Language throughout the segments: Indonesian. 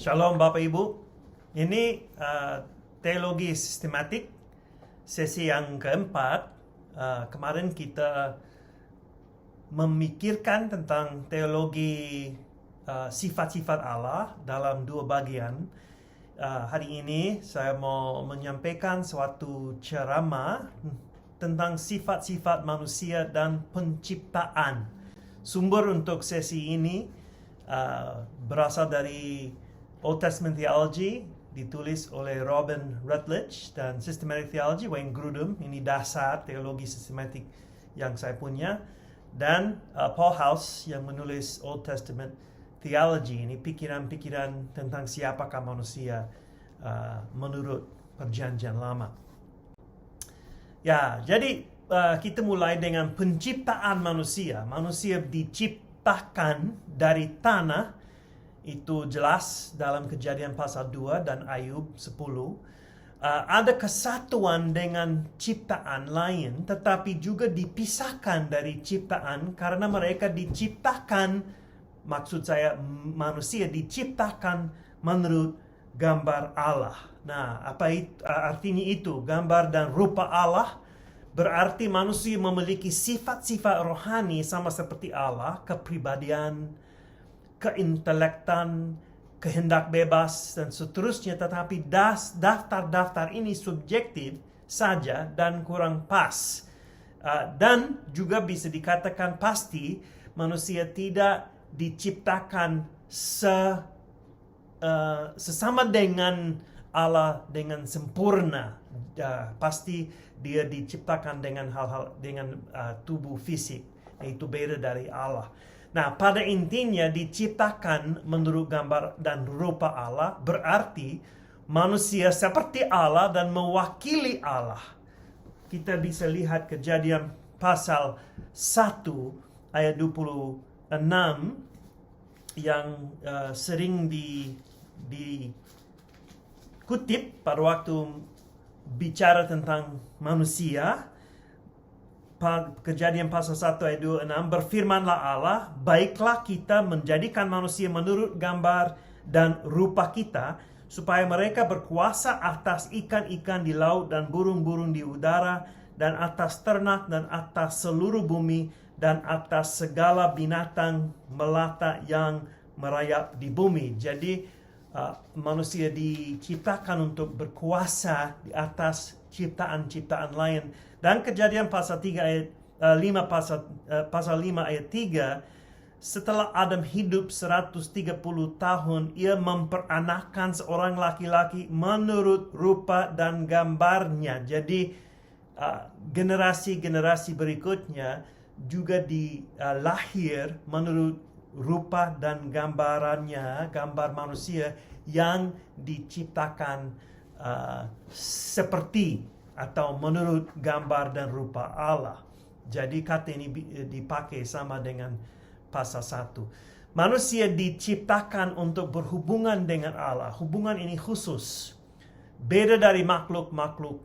Shalom Bapak Ibu. Ini teologi sistematik sesi yang keempat. Kemarin kita memikirkan tentang teologi sifat-sifat Allah dalam dua bagian. Hari ini saya mau menyampaikan suatu ceramah tentang sifat-sifat manusia dan penciptaan. Sumber untuk sesi ini berasal dari Old Testament Theology, ditulis oleh Robin Rutledge, dan Systematic Theology, Wayne Grudem. Ini dasar teologi sistematik yang saya punya. Dan Paul House yang menulis Old Testament Theology. Ini pikiran-pikiran tentang siapakah manusia menurut perjanjian lama. Ya, jadi kita mulai dengan penciptaan manusia. Manusia diciptakan dari tanah. Itu jelas dalam Kejadian pasal 2 dan Ayub 10. Ada kesatuan dengan ciptaan lain, tetapi juga dipisahkan dari ciptaan karena mereka diciptakan, maksud saya manusia diciptakan menurut gambar Allah. Nah, apa artinya itu? Gambar dan rupa Allah berarti manusia memiliki sifat-sifat rohani sama seperti Allah, kepribadian, keintelektan, kehendak bebas, dan seterusnya. Tetapi daftar-daftar ini subjektif saja dan kurang pas. Dan juga bisa dikatakan pasti manusia tidak diciptakan sesama dengan Allah dengan sempurna. Pasti dia diciptakan dengan hal-hal dengan tubuh fisik, yaitu beda dari Allah. Nah, pada intinya diciptakan menurut gambar dan rupa Allah berarti manusia seperti Allah dan mewakili Allah. Kita bisa lihat Kejadian pasal 1 ayat 26 yang sering dikutip pada waktu bicara tentang manusia. Kejadian pasal 1 ayat 26, berfirmanlah Allah, baiklah kita menjadikan manusia menurut gambar dan rupa kita, supaya mereka berkuasa atas ikan-ikan di laut dan burung-burung di udara, dan atas ternak dan atas seluruh bumi, dan atas segala binatang melata yang merayap di bumi. Jadi manusia diciptakan untuk berkuasa di atas ciptaan-ciptaan lain. Dan Kejadian pasal 3 ayat 5 pasal 5 ayat 3, setelah Adam hidup 130 tahun, ia memperanakkan seorang laki-laki menurut rupa dan gambarnya. Jadi generasi-generasi berikutnya juga lahir menurut rupa dan gambarannya, gambar manusia yang diciptakan seperti atau menurut gambar dan rupa Allah. Jadi kata ini dipakai sama dengan pasal 1. Manusia diciptakan untuk berhubungan dengan Allah. Hubungan ini khusus, beda dari makhluk-makhluk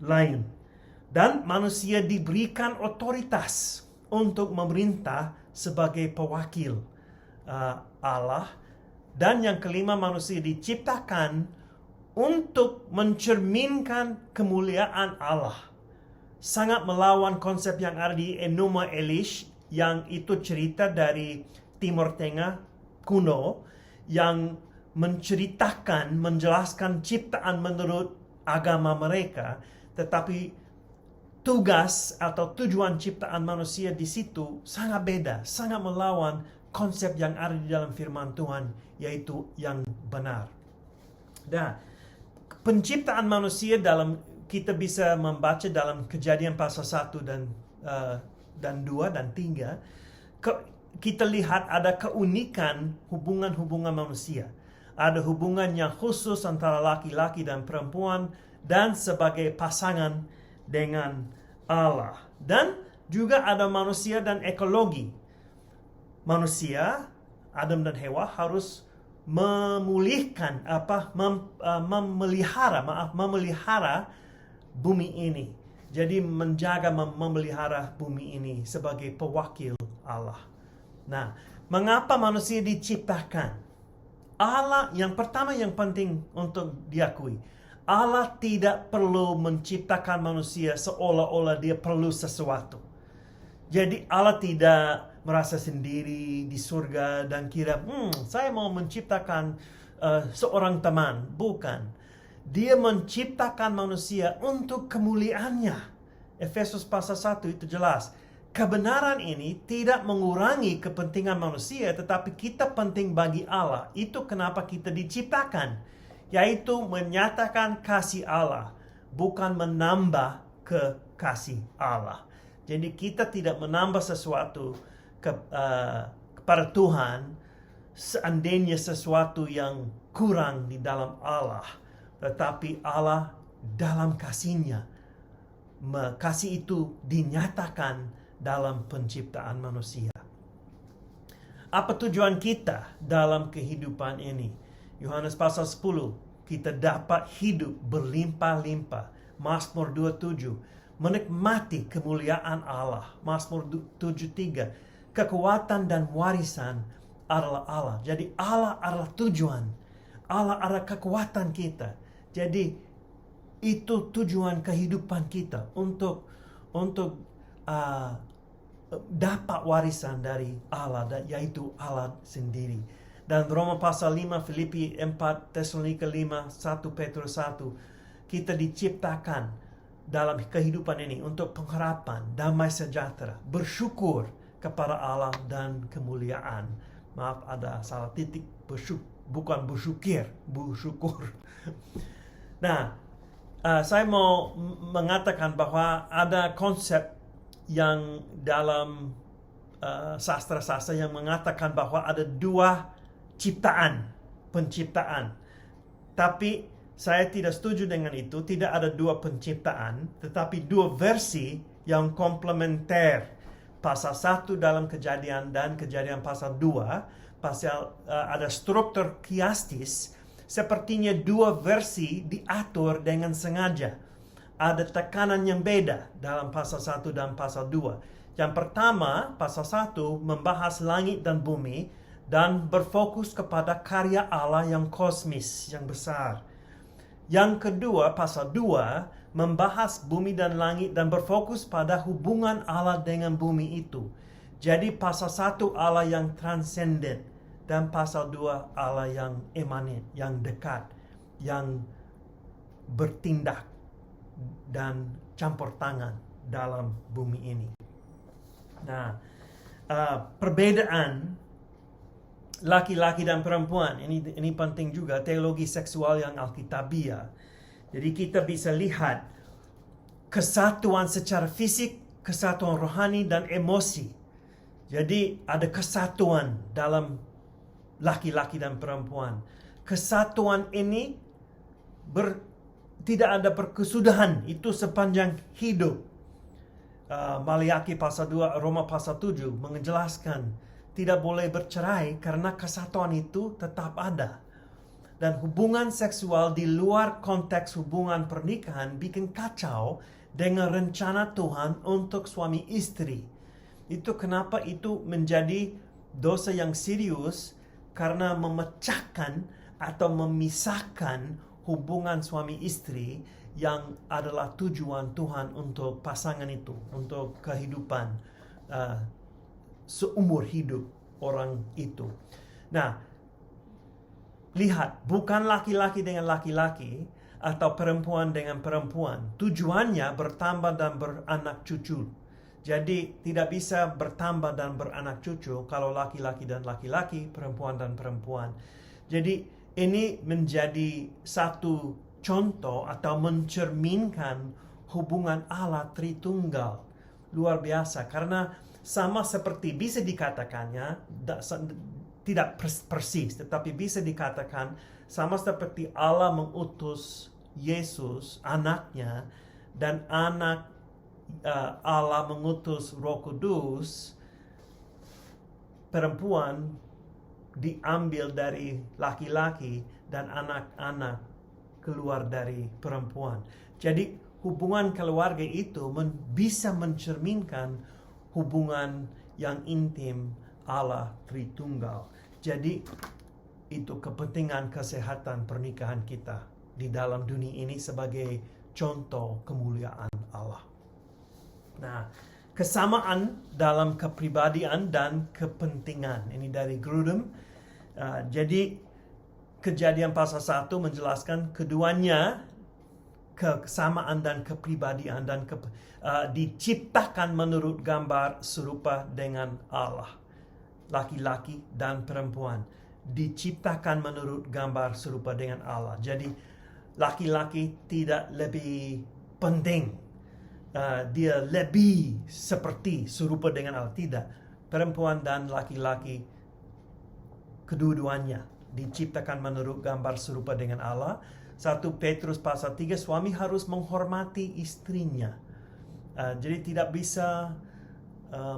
lain. Dan manusia diberikan otoritas untuk memerintah sebagai pewakil Allah. Dan yang kelima, manusia diciptakan untuk mencerminkan kemuliaan Allah. Sangat melawan konsep yang ada di Enuma Elish, yang itu cerita dari Timur Tengah kuno, yang menjelaskan ciptaan menurut agama mereka. Tetapi tugas atau tujuan ciptaan manusia di situ sangat beda, sangat melawan konsep yang ada di dalam firman Tuhan, yaitu yang benar. Dan penciptaan manusia kita bisa membaca dalam Kejadian pasal 1 dan 2 dan 3. Kita lihat ada keunikan hubungan-hubungan manusia. Ada hubungan yang khusus antara laki-laki dan perempuan, dan sebagai pasangan dengan Allah. Dan juga ada manusia dan ekologi. Manusia, Adam dan Hawa, harus memelihara bumi ini. Jadi menjaga, memelihara bumi ini sebagai pewakil Allah. Nah, mengapa manusia diciptakan? Allah yang pertama yang penting untuk diakui. Allah tidak perlu menciptakan manusia seolah-olah dia perlu sesuatu. Jadi Allah tidak merasa sendiri di surga dan kira, saya mau menciptakan seorang teman. Bukan. Dia menciptakan manusia untuk kemuliaannya. Efesus pasal 1 itu jelas. Kebenaran ini tidak mengurangi kepentingan manusia, tetapi kita penting bagi Allah. Itu kenapa kita diciptakan. Yaitu menyatakan kasih Allah, bukan menambah kekasih Allah. Jadi kita tidak menambah sesuatu kepada Tuhan seandainya sesuatu yang kurang di dalam Allah. Tetapi Allah dalam kasih-Nya, kasih itu dinyatakan dalam penciptaan manusia. Apa tujuan kita dalam kehidupan ini? Yohanes pasal 10, kita dapat hidup berlimpah-limpah. Mazmur 27, menikmati kemuliaan Allah. Mazmur 73, kekuatan dan warisan adalah Allah. Jadi Allah adalah tujuan. Allah adalah kekuatan kita. Jadi itu tujuan kehidupan kita untuk dapat warisan dari Allah, yaitu Allah sendiri. Dan Roma pasal 5, Filipi 4, Tesalonika 5, 1 Petrus 1. Kita diciptakan dalam kehidupan ini untuk pengharapan, damai sejahtera, bersyukur kepada Allah dan kemuliaan. Maaf, ada salah titik, bukan bersyukur. Nah, saya mau mengatakan bahwa ada konsep yang dalam sastra-sastra yang mengatakan bahwa ada dua penciptaan. Tapi saya tidak setuju dengan itu. Tidak ada dua penciptaan, tetapi dua versi yang komplementer. Pasal 1 dalam Kejadian dan Kejadian pasal 2, ada struktur kiastis, sepertinya dua versi diatur dengan sengaja. Ada tekanan yang beda dalam pasal 1 dan pasal 2. Yang pertama, pasal 1 membahas langit dan bumi, dan berfokus kepada karya Allah yang kosmis, yang besar. Yang kedua, pasal 2, membahas bumi dan langit dan berfokus pada hubungan Allah dengan bumi itu. Jadi pasal 1 Allah yang transenden, dan pasal 2 Allah yang emanen, yang dekat, yang bertindak dan campur tangan dalam bumi ini. Nah, perbedaan laki-laki dan perempuan, ini penting juga, teologi seksual yang alkitabiah. Jadi kita bisa lihat kesatuan secara fisik, kesatuan rohani dan emosi. Jadi ada kesatuan dalam laki-laki dan perempuan. Kesatuan ini tidak ada perkesudahan, itu sepanjang hidup. Maliaki pasal 2, Roma pasal 7 menjelaskan tidak boleh bercerai karena kesatuan itu tetap ada. Dan hubungan seksual di luar konteks hubungan pernikahan bikin kacau dengan rencana Tuhan untuk suami istri. Itu kenapa itu menjadi dosa yang serius, karena memecahkan atau memisahkan hubungan suami istri yang adalah tujuan Tuhan untuk pasangan itu, untuk kehidupan seumur hidup orang itu. Nah, lihat, bukan laki-laki dengan laki-laki atau perempuan dengan perempuan. Tujuannya bertambah dan beranak cucu. Jadi tidak bisa bertambah dan beranak cucu kalau laki-laki dan laki-laki, perempuan dan perempuan. Jadi ini menjadi satu contoh atau mencerminkan hubungan Allah Tritunggal. Luar biasa, karena sama seperti bisa dikatakannya, tidak persis, tetapi bisa dikatakan sama seperti Allah mengutus Yesus, anaknya, dan Allah mengutus Roh Kudus, perempuan diambil dari laki-laki dan anak-anak keluar dari perempuan. Jadi hubungan keluarga itu bisa mencerminkan hubungan yang intim Allah Tritunggal. Jadi itu kepentingan kesehatan pernikahan kita di dalam dunia ini sebagai contoh kemuliaan Allah. Nah, kesamaan dalam kepribadian dan kepentingan. Ini dari Grudem. Jadi Kejadian pasal 1 menjelaskan keduanya kesamaan dan kepribadian dan diciptakan menurut gambar serupa dengan Allah. Laki-laki dan perempuan diciptakan menurut gambar serupa dengan Allah. Jadi laki-laki tidak lebih penting, dia lebih seperti serupa dengan Allah. Tidak. Perempuan dan laki-laki kedua-duanya diciptakan menurut gambar serupa dengan Allah. 1 Petrus pasal 3, suami harus menghormati istrinya. Jadi tidak bisa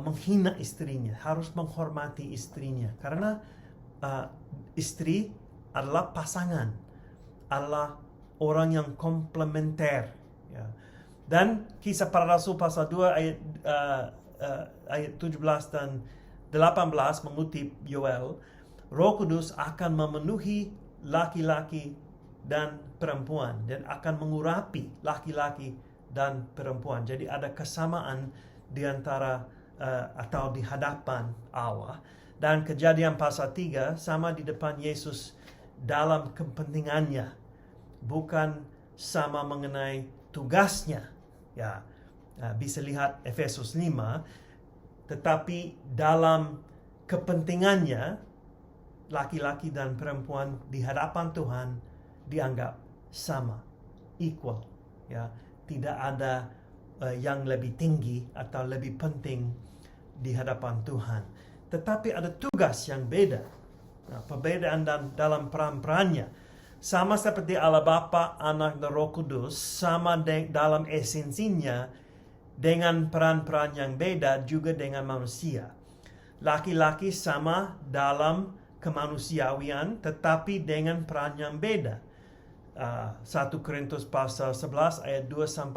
menghina istrinya, harus menghormati istrinya. Karena istri adalah pasangan, adalah orang yang komplementer. Ya. Dan Kisah Para Rasul pasal 2 ayat 17 dan 18 mengutip Yoel, Roh Kudus akan memenuhi laki-laki dan perempuan dan akan mengurapi laki-laki dan perempuan. Jadi ada kesamaan di antara atau di hadapan Allah. Dan Kejadian pasal 3 sama di depan Yesus dalam kepentingannya, bukan sama mengenai tugasnya. Ya, bisa lihat Efesus 5, tetapi dalam kepentingannya laki-laki dan perempuan di hadapan Tuhan dianggap sama, equal. Ya, tidak ada yang lebih tinggi atau lebih penting di hadapan Tuhan. Tetapi ada tugas yang beda. Nah, perbedaan dalam peran-perannya. Sama seperti Allah Bapa, Anak, dan Roh Kudus, sama dalam esensinya dengan peran-peran yang beda juga dengan manusia. Laki-laki sama dalam kemanusiawian, tetapi dengan peran yang beda. 1 Korintus pasal 11 ayat 2-16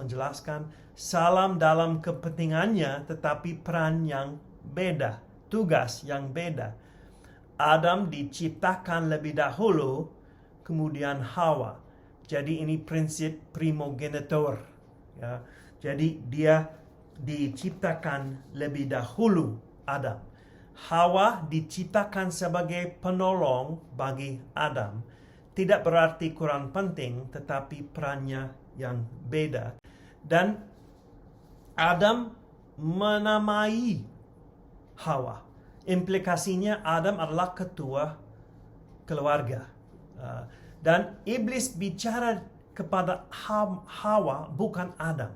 menjelaskan salam dalam kepentingannya, tetapi peran yang beda, tugas yang beda. Adam diciptakan lebih dahulu, kemudian Hawa. Jadi ini prinsip primogenitor. Ya. Jadi dia diciptakan lebih dahulu Adam. Hawa diciptakan sebagai penolong bagi Adam. Tidak berarti kurang penting, tetapi perannya yang beda. Dan Adam menamai Hawa. Implikasinya Adam adalah ketua keluarga. Dan iblis bicara kepada Hawa, bukan Adam.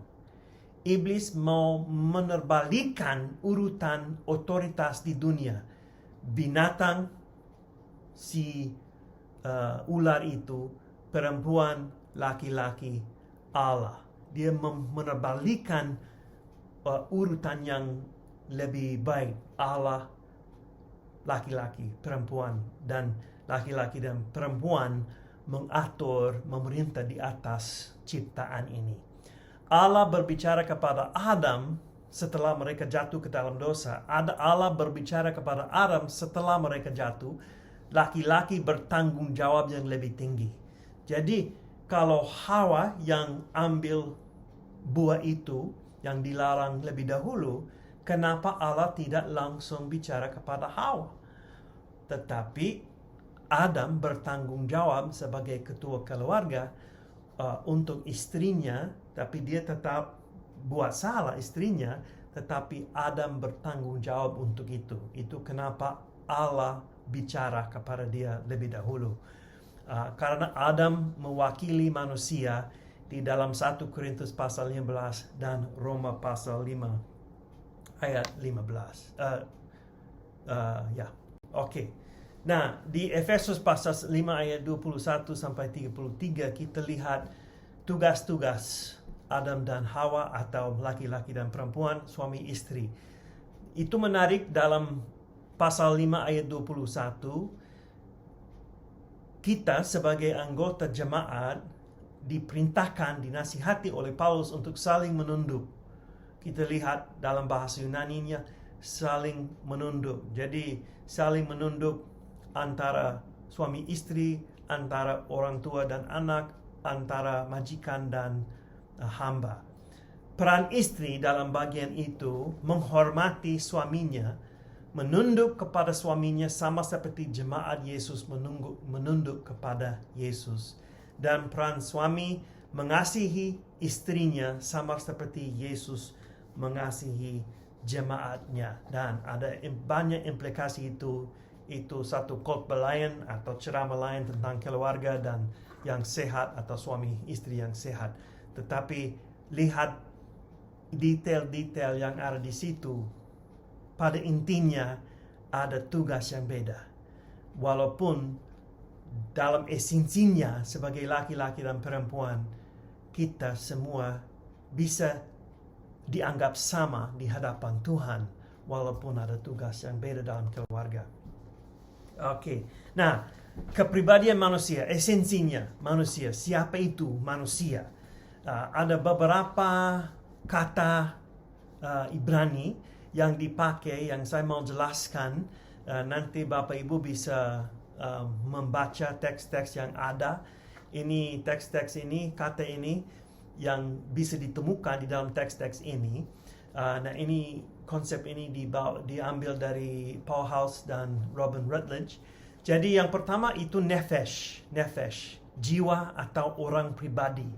Iblis mau menerbalikan urutan otoritas di dunia. Binatang, si ular itu, perempuan, laki-laki, Allah. Dia menerbalikan urutan yang lebih baik. Allah, laki-laki, perempuan, dan laki-laki dan perempuan mengatur, memerintah di atas ciptaan ini. Allah berbicara kepada Adam setelah mereka jatuh ke dalam dosa. Allah berbicara kepada Adam setelah mereka jatuh. Laki-laki bertanggung jawab yang lebih tinggi. Jadi kalau Hawa yang ambil buah itu yang dilarang lebih dahulu, kenapa Allah tidak langsung bicara kepada Hawa? Tetapi Adam bertanggung jawab sebagai ketua keluarga untuk istrinya, tapi dia tetap buat salah istrinya, tetapi Adam bertanggung jawab untuk itu. Itu kenapa Allah bicara kepada dia lebih dahulu. Karena Adam mewakili manusia di dalam 1 Korintus pasal 15 dan Roma pasal 5 ayat 15. Oke. Nah, di Efesus pasal 5 ayat 21 sampai 33 kita lihat tugas-tugas Adam dan Hawa atau laki-laki dan perempuan, suami istri. Itu menarik dalam pasal 5 ayat 21. Kita sebagai anggota jemaat diperintahkan, dinasihati oleh Paulus untuk saling menunduk. Kita lihat dalam bahasa Yunaninya saling menunduk. Jadi saling menunduk antara suami istri, antara orang tua dan anak, antara majikan dan hamba. Peran istri dalam bagian itu menghormati suaminya, menunduk kepada suaminya sama seperti jemaat Yesus menunduk kepada Yesus. Dan peran suami mengasihi istrinya sama seperti Yesus mengasihi jemaatnya. Dan ada banyak implikasi itu satu khotbah lain atau ceramah lain tentang keluarga dan yang sehat atau suami istri yang sehat. Tetapi lihat detail-detail yang ada di situ. Pada intinya ada tugas yang beda. Walaupun dalam esensinya sebagai laki-laki dan perempuan, kita semua bisa dianggap sama di hadapan Tuhan, walaupun ada tugas yang beda dalam keluarga. Oke, nah, kepribadian manusia, esensinya manusia. Siapa itu manusia? Ada beberapa kata Ibrani yang dipakai, yang saya mau jelaskan. Nanti Bapak Ibu bisa membaca teks-teks yang ada. Ini teks-teks ini, kata ini yang bisa ditemukan di dalam teks-teks ini. Nah, ini konsep ini diambil dari Paul House dan Robin Rutledge. Jadi yang pertama itu nefesh, jiwa atau orang pribadi.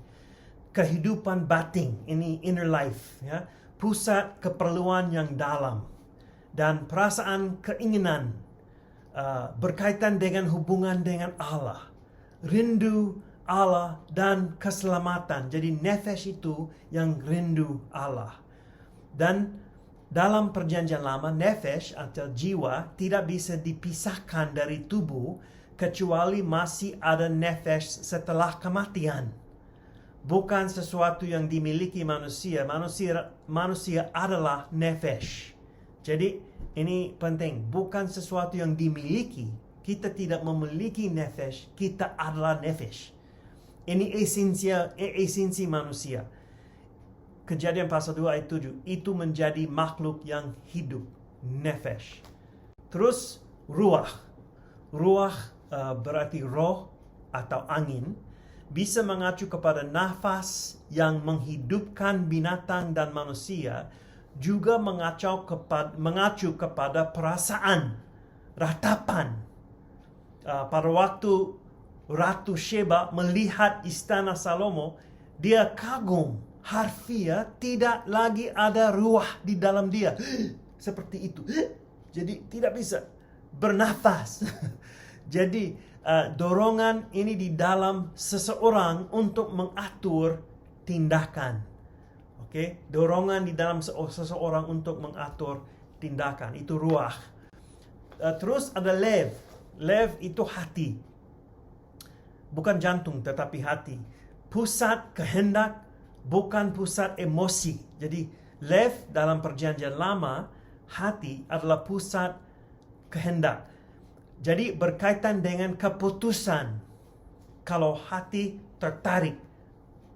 Kehidupan batin, ini inner life, ya. Pusat keperluan yang dalam dan perasaan keinginan berkaitan dengan hubungan dengan Allah, rindu Allah dan keselamatan. Jadi nefesh itu yang rindu Allah. Dan dalam perjanjian lama, nefesh atau jiwa tidak bisa dipisahkan dari tubuh kecuali masih ada nefesh setelah kematian. Bukan sesuatu yang dimiliki manusia. Manusia adalah nefesh. Jadi ini penting. Bukan sesuatu yang dimiliki. Kita tidak memiliki nefesh. Kita adalah nefesh. Ini esensi manusia. Kejadian pasal 2 ayat 7. Itu menjadi makhluk yang hidup. Nefesh. Terus ruah. Ruah berarti roh atau angin. Bisa mengacu kepada nafas yang menghidupkan binatang dan manusia, juga mengacu kepada perasaan, ratapan. Pada waktu Ratu Sheba melihat istana Salomo, dia kagum, harfiah, tidak lagi ada ruah di dalam dia. Seperti itu. Jadi tidak bisa bernafas. Jadi dorongan ini di dalam seseorang untuk mengatur tindakan. Oke, dorongan di dalam seseorang untuk mengatur tindakan, itu ruah. Terus ada lev. Lev itu hati. Bukan jantung tetapi hati. Pusat kehendak, bukan pusat emosi. Jadi lev dalam perjanjian lama, hati adalah pusat kehendak. Jadi berkaitan dengan keputusan. Kalau hati tertarik,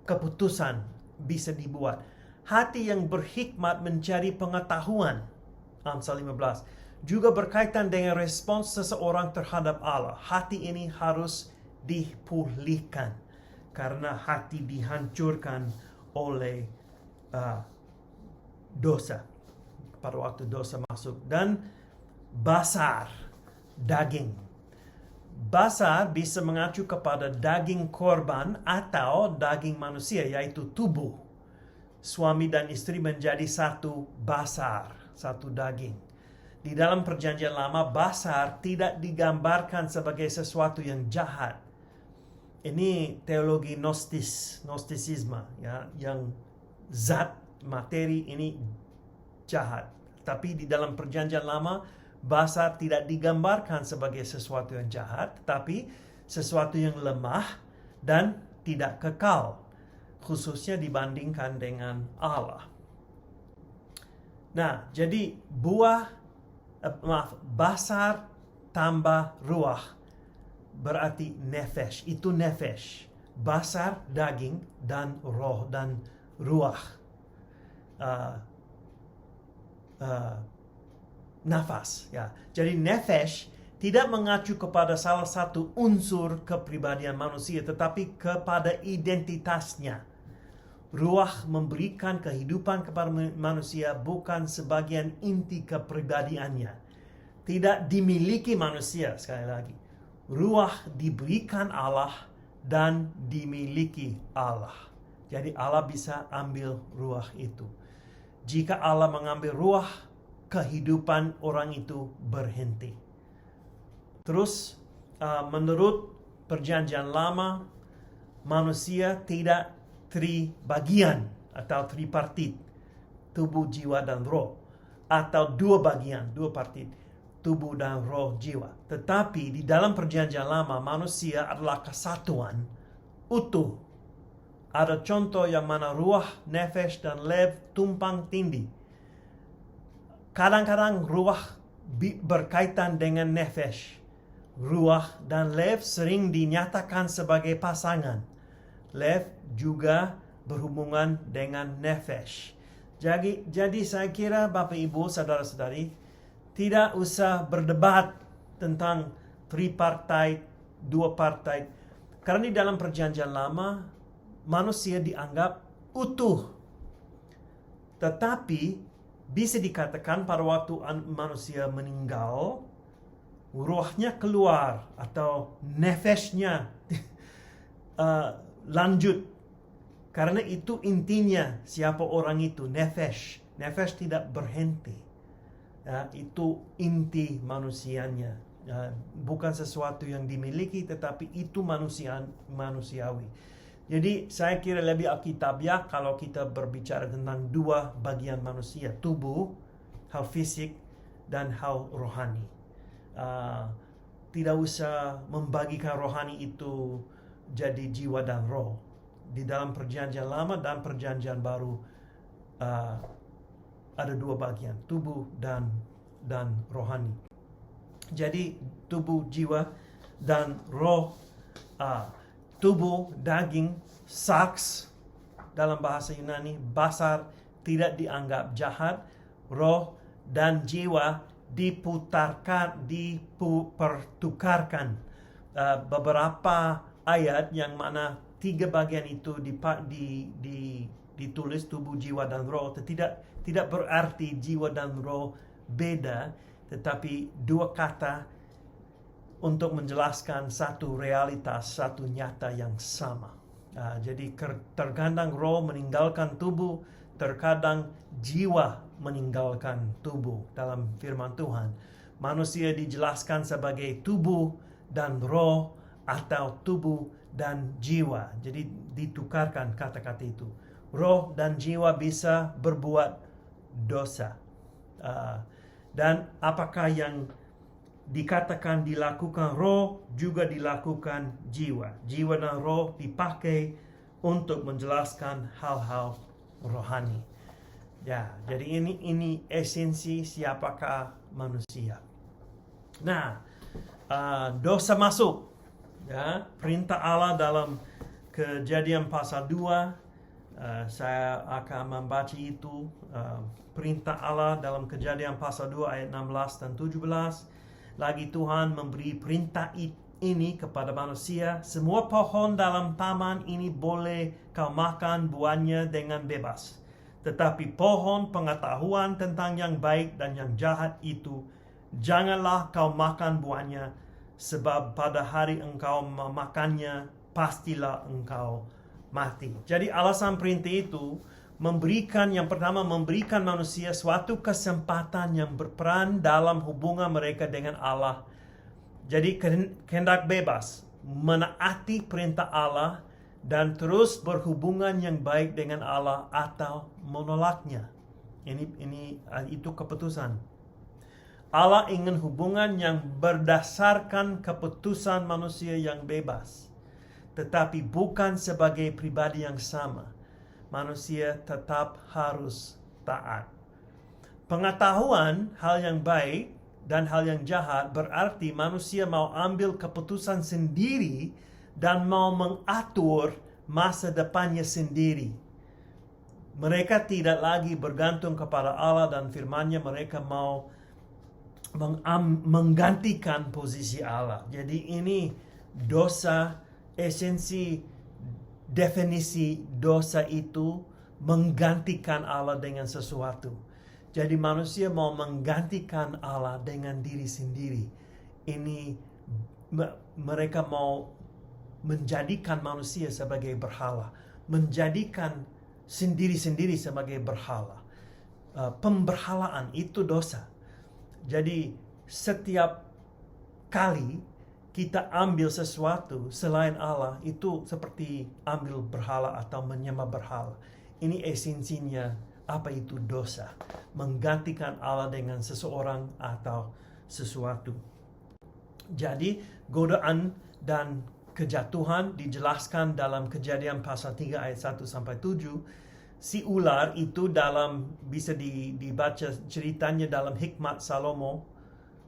keputusan bisa dibuat. Hati yang berhikmat mencari pengetahuan. Amsal 15. Juga berkaitan dengan respons seseorang terhadap Allah. Hati ini harus dipulihkan. Karena hati dihancurkan oleh dosa. Pada waktu dosa masuk. Dan basar. Daging. Basar bisa mengacu kepada daging korban atau daging manusia, yaitu tubuh. Suami dan istri menjadi satu basar, satu daging. Di dalam perjanjian lama, basar tidak digambarkan sebagai sesuatu yang jahat. Ini teologi gnostisisme, ya, yang zat materi ini jahat. Tapi di dalam perjanjian lama, basar tidak digambarkan sebagai sesuatu yang jahat, tetapi sesuatu yang lemah dan tidak kekal, khususnya dibandingkan dengan Allah. Nah, jadi basar tambah ruah berarti nefesh. Itu nefesh. Basar, daging, dan roh dan ruah. Nafas, ya. Jadi nefesh tidak mengacu kepada salah satu unsur kepribadian manusia, tetapi kepada identitasnya. Ruah memberikan kehidupan kepada manusia bukan sebagian inti kepribadiannya. Tidak dimiliki manusia, sekali lagi. Ruah diberikan Allah dan dimiliki Allah. Jadi Allah bisa ambil ruah itu. Jika Allah mengambil ruah, kehidupan orang itu berhenti. Terus menurut Perjanjian Lama, manusia tidak tribagian atau tripartit, tubuh, jiwa, dan roh, atau dua bagian, dua partit, tubuh dan roh, jiwa. Tetapi di dalam Perjanjian Lama, manusia adalah kesatuan utuh. Ada contoh yang mana ruah, nefesh, dan lev tumpang tindih. Kadang-kadang ruah berkaitan dengan nefesh. Ruah dan lev sering dinyatakan sebagai pasangan. Lev juga berhubungan dengan nefesh. Jadi saya kira Bapak Ibu, saudara-saudari, tidak usah berdebat tentang tripartite, dua partai. Karena di dalam Perjanjian Lama, manusia dianggap utuh. Tetapi bisa dikatakan pada waktu manusia meninggal, ruhnya keluar atau nefeshnya lanjut. Karena itu intinya siapa orang itu, nefesh. Nefesh tidak berhenti. Ya, itu inti manusianya. Ya, bukan sesuatu yang dimiliki, tetapi itu manusiawi. Jadi saya kira lebih alkitabiah kalau kita berbicara tentang dua bagian manusia, tubuh, hal fisik, dan hal rohani. Tidak usah membagikan rohani itu jadi jiwa dan roh. Di dalam Perjanjian Lama dan Perjanjian Baru ada dua bagian, tubuh dan rohani. Jadi tubuh, jiwa, dan roh. Tubuh, daging, sarx dalam bahasa Yunani, basar, tidak dianggap jahat. Roh dan jiwa dipertukarkan. Beberapa ayat yang mana tiga bagian itu ditulis tubuh, jiwa, dan roh. Tidak berarti jiwa dan roh beda, tetapi dua kata untuk menjelaskan satu realitas, satu nyata yang sama. Jadi terkadang roh meninggalkan tubuh, terkadang jiwa meninggalkan tubuh dalam firman Tuhan. Manusia dijelaskan sebagai tubuh dan roh atau tubuh dan jiwa. Jadi ditukarkan kata-kata itu. Roh dan jiwa bisa berbuat dosa. Dan apakah yang dikatakan dilakukan roh juga dilakukan jiwa. Jiwa dan roh dipakai untuk menjelaskan hal-hal rohani. Ya, jadi ini esensi siapakah manusia. Nah, dosa masuk. Ya, perintah Allah dalam Kejadian pasal 2. Saya akan membaca itu. Perintah Allah dalam Kejadian pasal 2 ayat 16 dan 17. Lagi Tuhan memberi perintah ini kepada manusia. Semua pohon dalam taman ini boleh kau makan buahnya dengan bebas. Tetapi pohon pengetahuan tentang yang baik dan yang jahat itu, janganlah kau makan buahnya. Sebab pada hari engkau memakannya, pastilah engkau mati. Jadi alasan perintah itu yang pertama memberikan manusia suatu kesempatan yang berperan dalam hubungan mereka dengan Allah. Jadi kehendak bebas, menaati perintah Allah dan terus berhubungan yang baik dengan Allah atau menolaknya. Itu keputusan. Allah ingin hubungan yang berdasarkan keputusan manusia yang bebas, tetapi bukan sebagai pribadi yang sama. Manusia tetap harus taat. Pengetahuan hal yang baik dan hal yang jahat berarti manusia mau ambil keputusan sendiri dan mau mengatur masa depannya sendiri. Mereka tidak lagi bergantung kepada Allah dan firman-Nya. Mereka mau menggantikan posisi Allah. Jadi ini dosa, esensi definisi dosa itu menggantikan Allah dengan sesuatu. Jadi manusia mau menggantikan Allah dengan diri sendiri. Ini mereka mau menjadikan manusia sebagai berhala, menjadikan sendiri-sendiri sebagai berhala. Pemberhalaan itu dosa. Jadi setiap kali kita ambil sesuatu selain Allah, itu seperti ambil berhala atau menyembah berhala. Ini esensinya apa itu dosa. Menggantikan Allah dengan seseorang atau sesuatu. Jadi godaan dan kejatuhan dijelaskan dalam Kejadian pasal 3 ayat 1 sampai 7. Si ular itu bisa dibaca ceritanya dalam Hikmat Salomo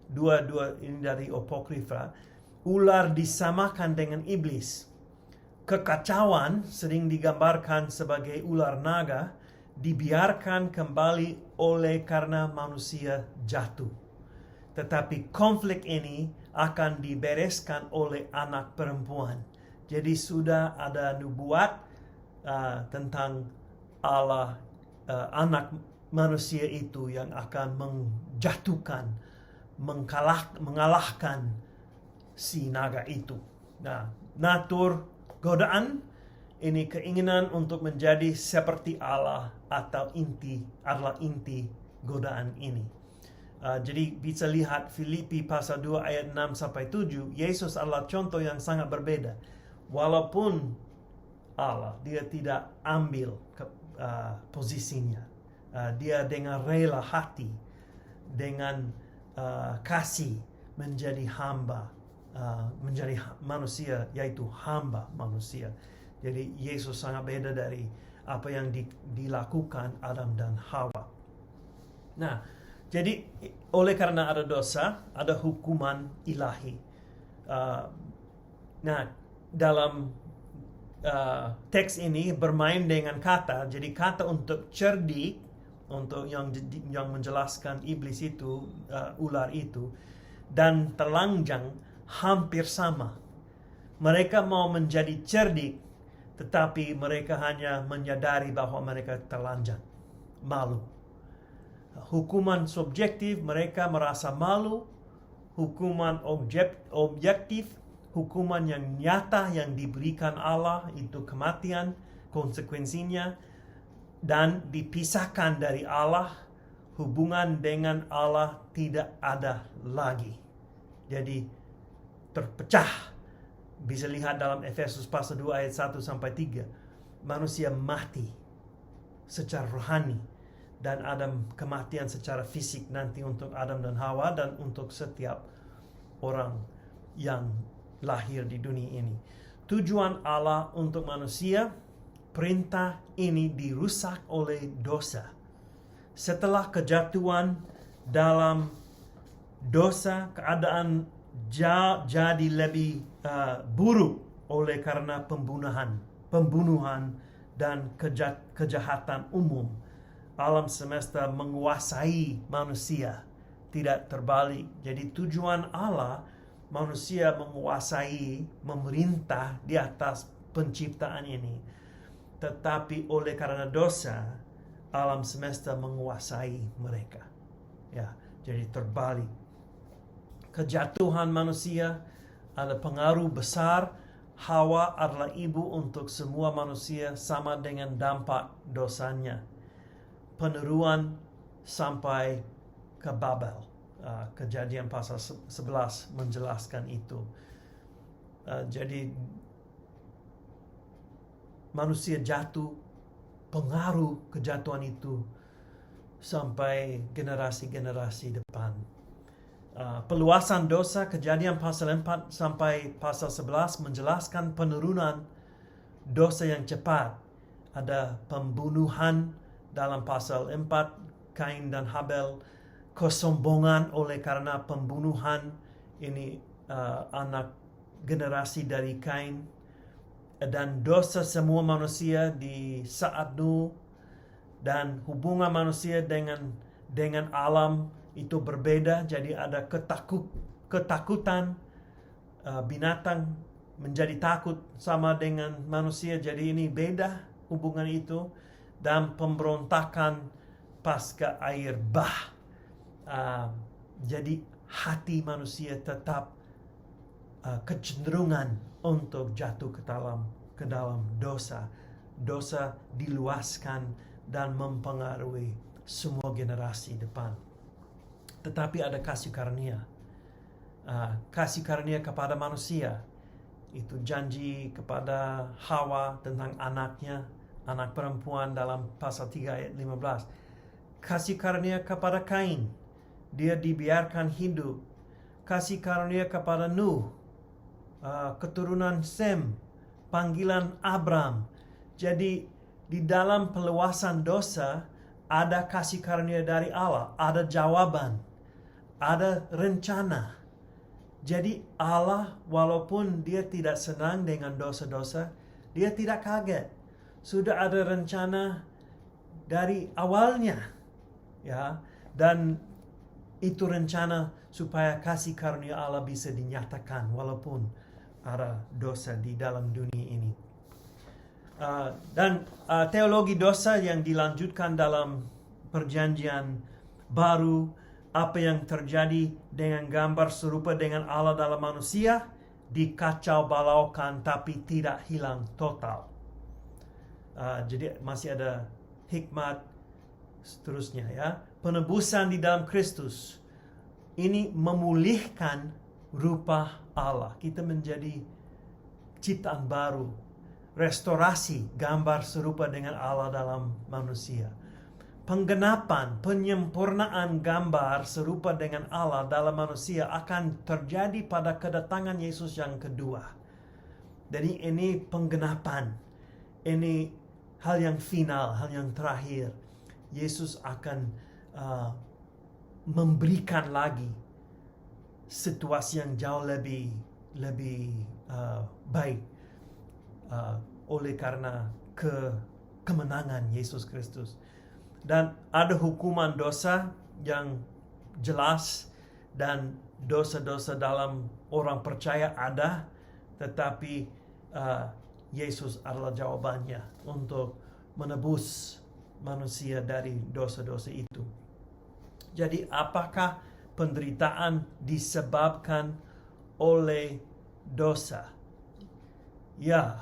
2 ini dari Apokrifa. Ular disamakan dengan iblis. Kekacauan sering digambarkan sebagai ular naga dibiarkan kembali oleh karena manusia jatuh. Tetapi konflik ini akan dibereskan oleh anak perempuan. Jadi sudah ada nubuat tentang Allah, anak manusia itu yang akan menjatuhkan, mengalahkan si naga itu. Nah, natur godaan ini keinginan untuk menjadi seperti Allah atau adalah inti godaan ini. Jadi bisa lihat Filipi pasal 2 ayat 6 sampai 7. Yesus adalah contoh yang sangat berbeda. Walaupun Allah, dia tidak ambil posisinya. Dia dengan rela hati, dengan kasih menjadi hamba, menjadi manusia, yaitu hamba manusia. Jadi Yesus sangat beda dari apa yang dilakukan Adam dan Hawa. Nah, jadi oleh karena ada dosa, ada hukuman ilahi. Nah, dalam teks ini bermain dengan kata. Jadi kata untuk cerdik, untuk yang menjelaskan iblis itu, ular itu, dan telanjang hampir sama. Mereka mau menjadi cerdik, tetapi mereka hanya menyadari bahwa mereka telanjang, malu. Hukuman subjektif, mereka merasa malu. Hukuman objektif, hukuman yang nyata yang diberikan Allah itu kematian, konsekuensinya, dan dipisahkan dari Allah, hubungan dengan Allah tidak ada lagi. Jadi terpecah. Bisa lihat dalam Efesus pasal 2 ayat 1 sampai 3. Manusia mati secara rohani dan ada kematian secara fisik nanti untuk Adam dan Hawa dan untuk setiap orang yang lahir di dunia ini. Tujuan Allah untuk manusia, perintah ini dirusak oleh dosa. Setelah kejatuhan dalam dosa, keadaan jadi lebih buruk oleh karena pembunuhan dan kejahatan umum. Alam semesta menguasai manusia, tidak terbalik. Jadi tujuan Allah, manusia menguasai, memerintah di atas penciptaan ini. Tetapi oleh karena dosa, alam semesta menguasai mereka. Ya, jadi terbalik. Kejatuhan manusia ada pengaruh besar. Hawa adalah ibu untuk semua manusia sama dengan dampak dosanya. Peneruan sampai ke Babel. Kejadian pasal 11 menjelaskan itu. Jadi manusia jatuh, pengaruh kejatuhan itu sampai generasi-generasi depan. Peluasan dosa, Kejadian pasal 4 sampai pasal 11 menjelaskan penurunan dosa yang cepat. Ada pembunuhan dalam pasal 4, Kain dan Habel, kesombongan oleh karena pembunuhan, ini anak generasi dari Kain, dan dosa semua manusia di saat Nuh, dan hubungan manusia dengan alam itu berbeda, jadi ada ketakutan. Binatang menjadi takut sama dengan manusia, jadi ini beda hubungan itu. Dan pemberontakan pasca air bah. Jadi hati manusia tetap kecenderungan untuk jatuh ke dalam dosa. Dosa diluaskan dan mempengaruhi semua generasi depan. Tetapi ada kasih karunia. Kasih karunia kepada manusia. Itu janji kepada Hawa tentang anaknya, anak perempuan dalam pasal 3 ayat 15. Kasih karunia kepada Kain, dia dibiarkan hidup. Kasih karunia kepada Nuh, keturunan Sem, panggilan Abram. Jadi di dalam peluasan dosa ada kasih karunia dari Allah, ada jawaban, ada rencana. Jadi Allah walaupun dia tidak senang dengan dosa-dosa, dia tidak kaget. Sudah ada rencana dari awalnya. Ya, dan itu rencana supaya kasih karunia Allah bisa dinyatakan walaupun ada dosa di dalam dunia ini. Dan teologi dosa yang dilanjutkan dalam perjanjian baru, apa yang terjadi dengan gambar serupa dengan Allah dalam manusia dikacau balaukan tapi tidak hilang total. Jadi masih ada hikmat seterusnya ya. Penebusan di dalam Kristus ini memulihkan rupa Allah. Kita menjadi ciptaan baru. Restorasi gambar serupa dengan Allah dalam manusia. Penggenapan, penyempurnaan gambar serupa dengan Allah dalam manusia akan terjadi pada kedatangan Yesus yang kedua. Jadi ini penggenapan. Ini hal yang final, hal yang terakhir. Yesus akan memberikan lagi situasi yang jauh lebih baik oleh karena kemenangan Yesus Kristus. Dan ada hukuman dosa yang jelas dan dosa-dosa dalam orang percaya ada, tetapi Yesus adalah jawabannya untuk menebus manusia dari dosa-dosa itu. Jadi apakah penderitaan disebabkan oleh dosa? Ya,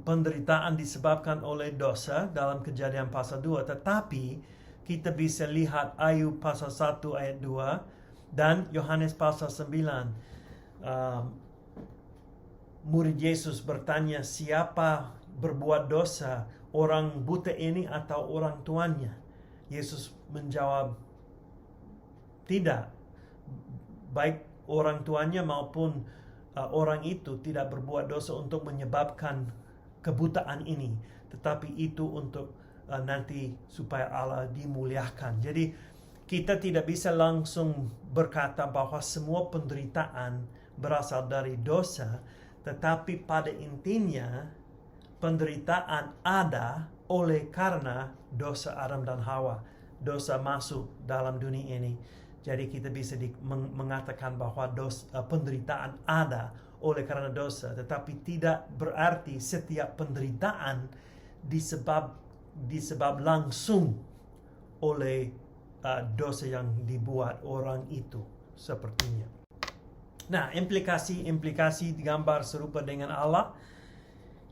penderitaan disebabkan oleh dosa dalam Kejadian pasal 2, tetapi kita bisa lihat Ayub pasal 1 ayat 2 dan Yohanes pasal 9. Murid Yesus bertanya, siapa berbuat dosa, orang buta ini atau orang tuanya? Yesus menjawab, tidak, baik orang tuanya maupun orang itu tidak berbuat dosa untuk menyebabkan kebutaan ini, tetapi itu untuk nanti supaya Allah dimuliakan. Jadi kita tidak bisa langsung berkata bahwa semua penderitaan berasal dari dosa, tetapi pada intinya penderitaan ada oleh karena dosa Adam dan Hawa. Dosa masuk dalam dunia ini. Jadi kita bisa mengatakan bahwa penderitaan ada oleh karena dosa, tetapi tidak berarti setiap penderitaan disebab langsung oleh dosa yang dibuat orang itu sepertinya. Nah, implikasi gambar serupa dengan Allah.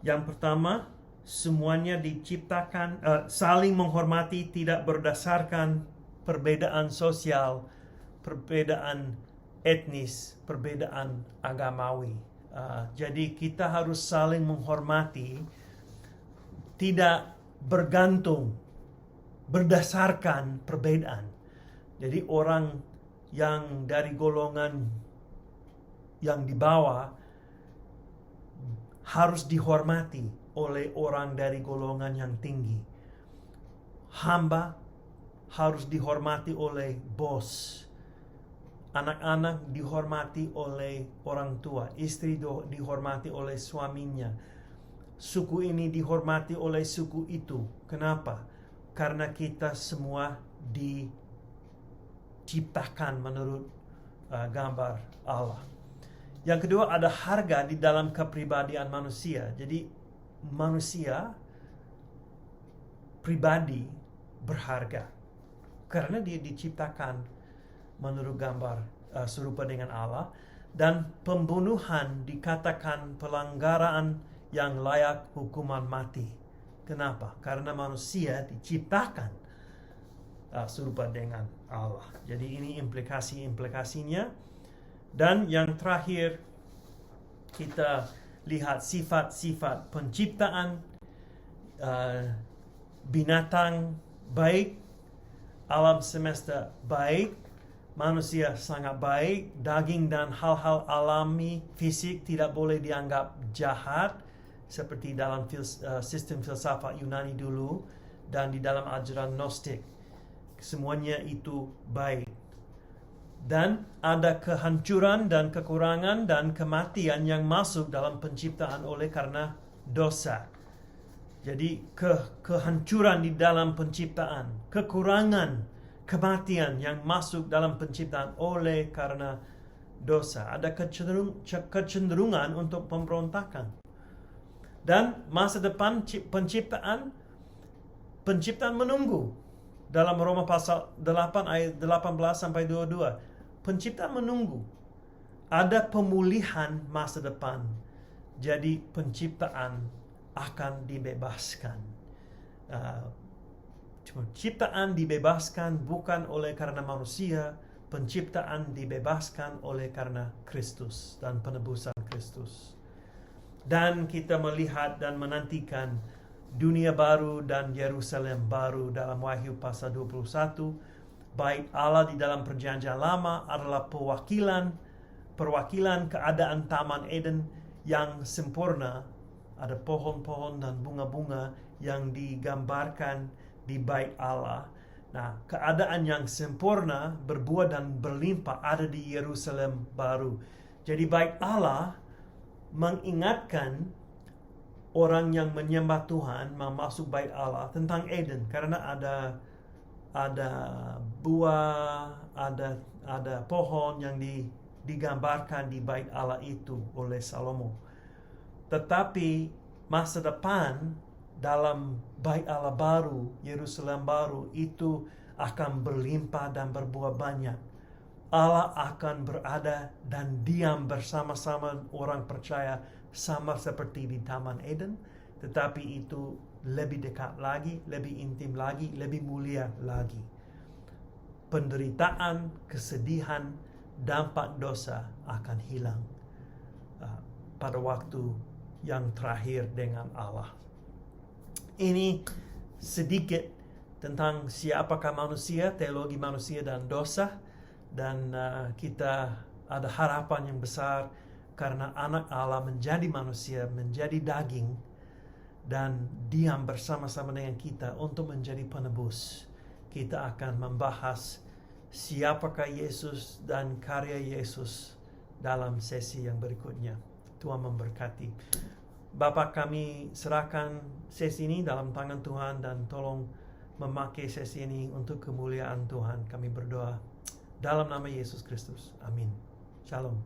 Yang pertama, semuanya diciptakan saling menghormati, tidak berdasarkan perbedaan sosial, perbedaan etnis, perbedaan agamawi. Jadi kita harus saling menghormati, tidak bergantung berdasarkan perbedaan. Jadi orang yang dari golongan yang di bawah harus dihormati oleh orang dari golongan yang tinggi. Hamba harus dihormati oleh bos. Anak-anak dihormati oleh orang tua. Istri dihormati oleh suaminya. Suku ini dihormati oleh suku itu. Kenapa? Karena kita semua diciptakan menurut gambar Allah. Yang kedua, ada harga di dalam kepribadian manusia. Jadi manusia pribadi berharga karena dia diciptakan menurut gambar serupa dengan Allah, dan pembunuhan dikatakan pelanggaran yang layak hukuman mati. Kenapa? Karena manusia diciptakan serupa dengan Allah. Jadi ini implikasinya. Dan yang terakhir, kita lihat sifat-sifat penciptaan. Binatang baik, alam semesta baik, manusia sangat baik, daging dan hal-hal alami fisik tidak boleh dianggap jahat seperti dalam sistem filsafat Yunani dulu dan di dalam ajaran Gnostik. Semuanya itu baik. Dan ada kehancuran dan kekurangan dan kematian yang masuk dalam penciptaan oleh karena dosa. Jadi kehancuran di dalam penciptaan, kekurangan, kematian yang masuk dalam penciptaan oleh karena dosa. Ada kecenderungan untuk pemberontakan. Dan masa depan penciptaan menunggu. Dalam Roma pasal 8 ayat 18 sampai 22. Penciptaan menunggu. Ada pemulihan masa depan. Jadi penciptaan akan dibebaskan. Penciptaan dibebaskan bukan oleh karena manusia. Penciptaan dibebaskan oleh karena Kristus dan penebusan Kristus. Dan kita melihat dan menantikan dunia baru dan Yerusalem baru dalam Wahyu pasal 21. Bait Allah di dalam perjanjian lama adalah perwakilan keadaan Taman Eden yang sempurna. Ada pohon-pohon dan bunga-bunga yang digambarkan di bait Allah. Nah, keadaan yang sempurna, berbuah dan berlimpah ada di Yerusalem baru. Jadi bait Allah mengingatkan orang yang menyembah Tuhan masuk bait Allah tentang Eden, karena ada buah, ada pohon yang digambarkan di bait Allah itu oleh Salomo. Tetapi masa depan dalam bait Allah baru, Yerusalem baru, itu akan berlimpah dan berbuah banyak. Allah akan berada dan diam bersama-sama orang percaya, sama seperti di Taman Eden, tetapi itu lebih dekat lagi, lebih intim lagi, lebih mulia lagi. Penderitaan, kesedihan, dampak dosa akan hilang pada waktu yang terakhir dengan Allah. Ini sedikit tentang siapakah manusia, teologi manusia dan dosa, dan kita ada harapan yang besar karena anak Allah menjadi manusia, menjadi daging, dan diam bersama-sama dengan kita untuk menjadi penebus. Kita akan membahas siapakah Yesus dan karya Yesus dalam sesi yang berikutnya. Tuhan memberkati. Bapa, kami serahkan sesi ini dalam tangan Tuhan dan tolong memakai sesi ini untuk kemuliaan Tuhan. Kami berdoa dalam nama Yesus Kristus. Amin. Shalom.